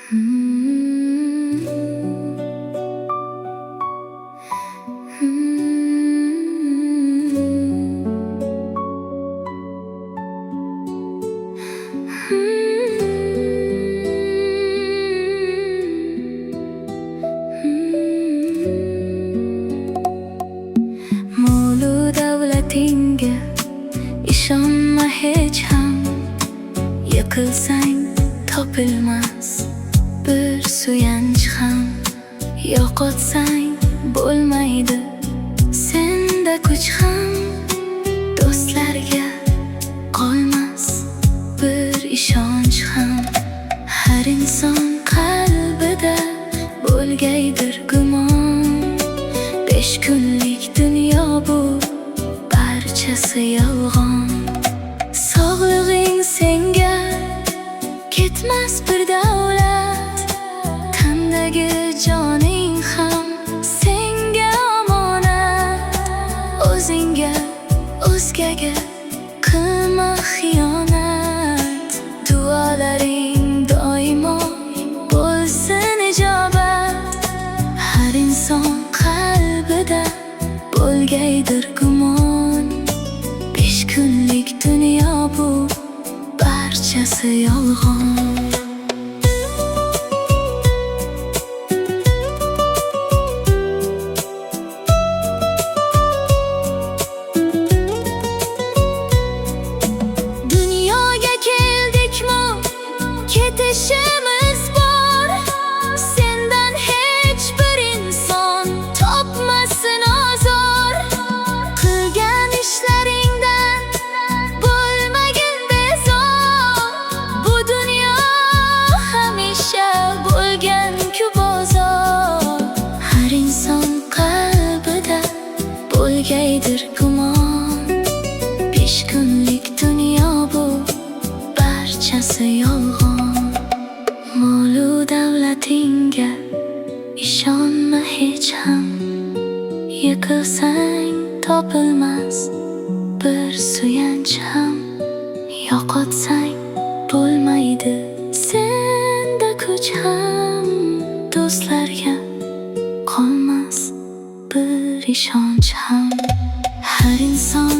Molu davlatingga ishonma hech ham, yiqilsang topilmas bir suyanch ham. Yo'qotsang bo'lmaydi senda kuch ham, do'stlarga qolmas bir ishonch ham. Har inson qalbida bo'lgaydir gumon, 5 kunlik dunyo bu, barchasi yolg'on. Sog'lig'ing senga ketmas bir davlat, tandagi joning ham senga omonat. O'zingga, o'zgaga qilma xiyonat, duolaring doimo bo'lsin ijobat. Har inson qalbida bo'lgaydir gumon, 5 kunlik dunyo bu, barchasi yolg'on. Dunyoga keldikmi, ketishimiz bor. Sendan hech bir inson topmasin ozor. Qilgan ishlaringdan bo'lmagin bezor. Bu dunyo hamisha bo'lgan-ku bozor. Har inson qalbida bo'lgaydir gumon, 5 kunlik dunyo bu, barchasi yolg'on. Molu davlatingga ishonma hech ham, yiqilsang topilmas bir suyanch ham. Yo'qotsang bo'lmaydi senda kuch ham, do'stlarga qolmas bir ishonch ham. Har inson